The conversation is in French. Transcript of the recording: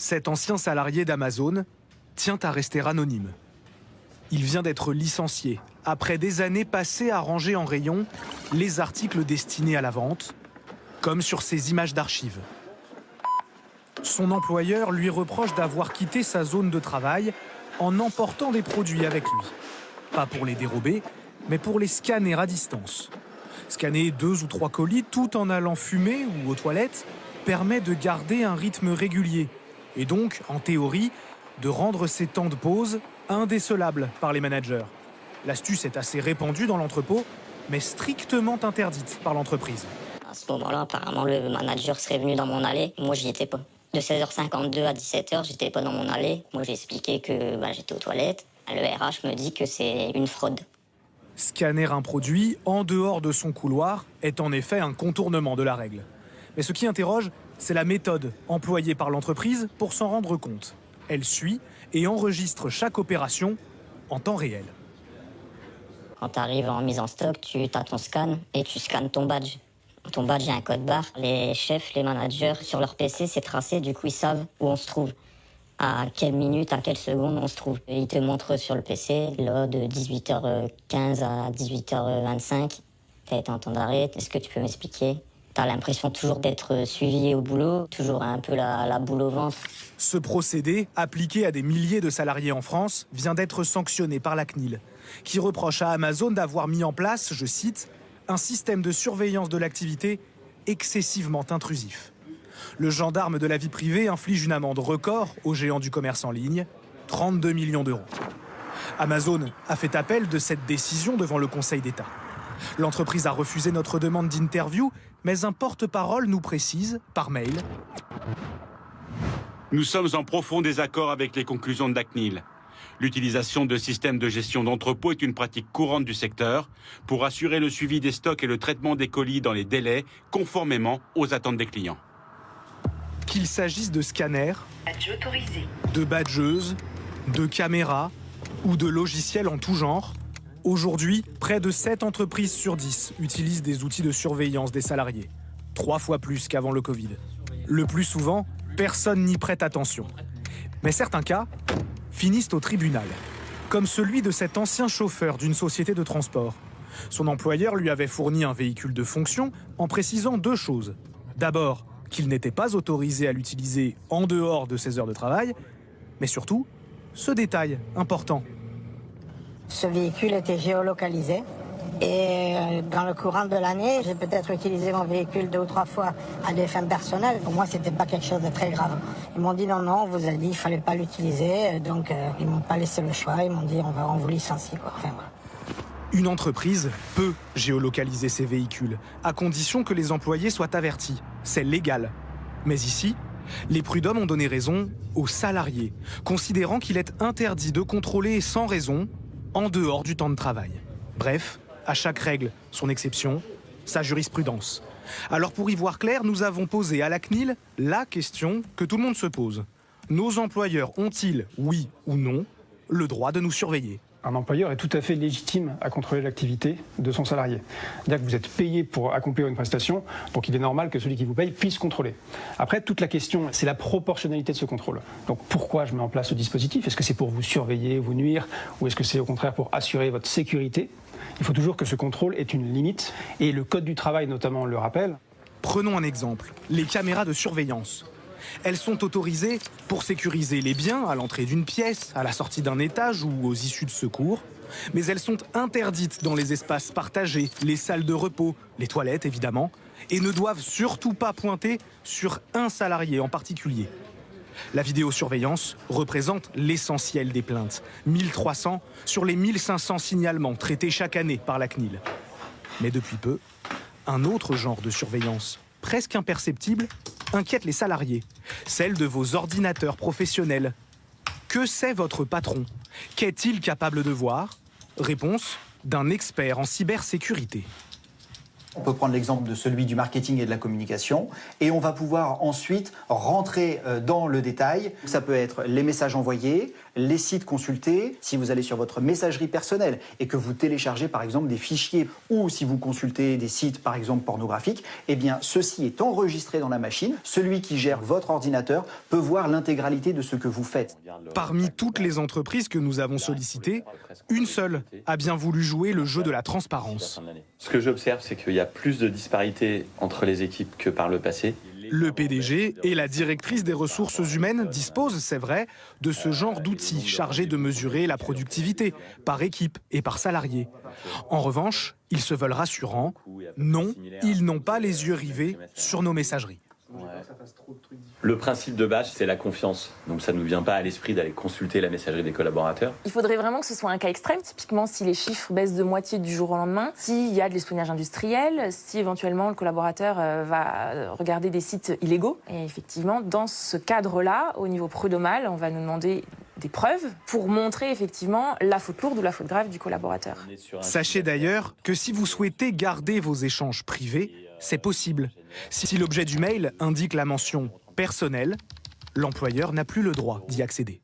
Cet ancien salarié d'Amazon tient à rester anonyme. Il vient d'être licencié après des années passées à ranger en rayon les articles destinés à la vente, comme sur ces images d'archives. Son employeur lui reproche d'avoir quitté sa zone de travail en emportant des produits avec lui. Pas pour les dérober, mais pour les scanner à distance. Scanner 2 ou 3 colis tout en allant fumer ou aux toilettes permet de garder un rythme régulier et donc, en théorie, de rendre ces temps de pause indécelables par les managers. L'astuce est assez répandue dans l'entrepôt, mais strictement interdite par l'entreprise. À ce moment-là, apparemment, le manager serait venu dans mon allée. Moi, j'y étais pas. De 16h52 à 17h, j'étais pas dans mon allée. Moi, j'ai expliqué que j'étais aux toilettes. Le RH me dit que c'est une fraude. Scanner un produit en dehors de son couloir est en effet un contournement de la règle. Mais ce qui interroge, c'est la méthode employée par l'entreprise pour s'en rendre compte. Elle suit et enregistre chaque opération en temps réel. Quand tu arrives en mise en stock, tu as ton scan et tu scannes ton badge. Ton badge, il y a un code barre. Les chefs, les managers, sur leur PC, c'est tracé, du coup, ils savent où on se trouve. À quelle minute, à quelle seconde on se trouve. Et ils te montrent sur le PC, là, de 18h15 à 18h25, tu as été en temps d'arrêt, est-ce que tu peux m'expliquer ? Tu as l'impression toujours d'être suivi au boulot, toujours un peu la boule au ventre. Ce procédé, appliqué à des milliers de salariés en France, vient d'être sanctionné par la CNIL, qui reproche à Amazon d'avoir mis en place, je cite, un système de surveillance de l'activité excessivement intrusif. Le gendarme de la vie privée inflige une amende record au géant du commerce en ligne, 32 millions d'euros. Amazon a fait appel de cette décision devant le Conseil d'État. L'entreprise a refusé notre demande d'interview, mais un porte-parole nous précise, par mail: nous sommes en profond désaccord avec les conclusions de la CNIL. L'utilisation de systèmes de gestion d'entrepôt est une pratique courante du secteur pour assurer le suivi des stocks et le traitement des colis dans les délais, conformément aux attentes des clients. Qu'il s'agisse de scanners, de badgeuses, de caméras ou de logiciels en tout genre, aujourd'hui, près de 7 entreprises sur 10 utilisent des outils de surveillance des salariés. 3 fois plus qu'avant le Covid. Le plus souvent, personne n'y prête attention. Mais certains cas finissent au tribunal, comme celui de cet ancien chauffeur d'une société de transport. Son employeur lui avait fourni un véhicule de fonction en précisant 2 choses. D'abord, qu'il n'était pas autorisé à l'utiliser en dehors de ses heures de travail, mais surtout, ce détail important. Ce véhicule était géolocalisé et dans le courant de l'année, j'ai peut-être utilisé mon véhicule 2 ou 3 fois à des fins personnelles. Pour moi, c'était pas quelque chose de très grave. Ils m'ont dit non, on vous a dit qu'il fallait pas l'utiliser, donc ils m'ont pas laissé le choix. Ils m'ont dit on vous licencie, quoi. Enfin, voilà. Une entreprise peut géolocaliser ses véhicules, à condition que les employés soient avertis. C'est légal. Mais ici, les prud'hommes ont donné raison aux salariés, considérant qu'il est interdit de contrôler sans raison en dehors du temps de travail. Bref, à chaque règle, son exception, sa jurisprudence. Alors pour y voir clair, nous avons posé à la CNIL la question que tout le monde se pose. Nos employeurs ont-ils, oui ou non, le droit de nous surveiller ? Un employeur est tout à fait légitime à contrôler l'activité de son salarié. C'est-à-dire que vous êtes payé pour accomplir une prestation, donc il est normal que celui qui vous paye puisse contrôler. Après, toute la question, c'est la proportionnalité de ce contrôle. Donc pourquoi je mets en place ce dispositif ? Est-ce que c'est pour vous surveiller, vous nuire, ou est-ce que c'est au contraire pour assurer votre sécurité ? Il faut toujours que ce contrôle ait une limite, et le Code du travail notamment le rappelle. Prenons un exemple, les caméras de surveillance. Elles sont autorisées pour sécuriser les biens à l'entrée d'une pièce, à la sortie d'un étage ou aux issues de secours. Mais elles sont interdites dans les espaces partagés, les salles de repos, les toilettes évidemment, et ne doivent surtout pas pointer sur un salarié en particulier. La vidéosurveillance représente l'essentiel des plaintes, 1300 sur les 1500 signalements traités chaque année par la CNIL. Mais depuis peu, un autre genre de surveillance, presque imperceptible, inquiète les salariés, celle de vos ordinateurs professionnels. Que sait votre patron ? Qu'est-il capable de voir ? Réponse d'un expert en cybersécurité. On peut prendre l'exemple de celui du marketing et de la communication et on va pouvoir ensuite rentrer dans le détail. Ça peut être les messages envoyés, les sites consultés. Si vous allez sur votre messagerie personnelle et que vous téléchargez par exemple des fichiers ou si vous consultez des sites par exemple pornographiques, eh bien ceci est enregistré dans la machine. Celui qui gère votre ordinateur peut voir l'intégralité de ce que vous faites. Parmi toutes les entreprises que nous avons sollicitées, une seule a bien voulu jouer le jeu de la transparence. Ce que j'observe, c'est qu'il y a plus de disparités entre les équipes que par le passé. Le PDG et la directrice des ressources humaines disposent, c'est vrai, de ce genre d'outils chargés de mesurer la productivité par équipe et par salarié. En revanche, ils se veulent rassurants. Non, ils n'ont pas les yeux rivés sur nos messageries. Le principe de base, c'est la confiance. Donc ça ne nous vient pas à l'esprit d'aller consulter la messagerie des collaborateurs. Il faudrait vraiment que ce soit un cas extrême, typiquement si les chiffres baissent de moitié du jour au lendemain, s'il y a de l'espionnage industriel, si éventuellement le collaborateur va regarder des sites illégaux. Et effectivement, dans ce cadre-là, au niveau prud'homal, on va nous demander des preuves pour montrer effectivement la faute lourde ou la faute grave du collaborateur. Sachez d'ailleurs que si vous souhaitez garder vos échanges privés, c'est possible. Si l'objet du mail indique la mention « personnel », l'employeur n'a plus le droit d'y accéder.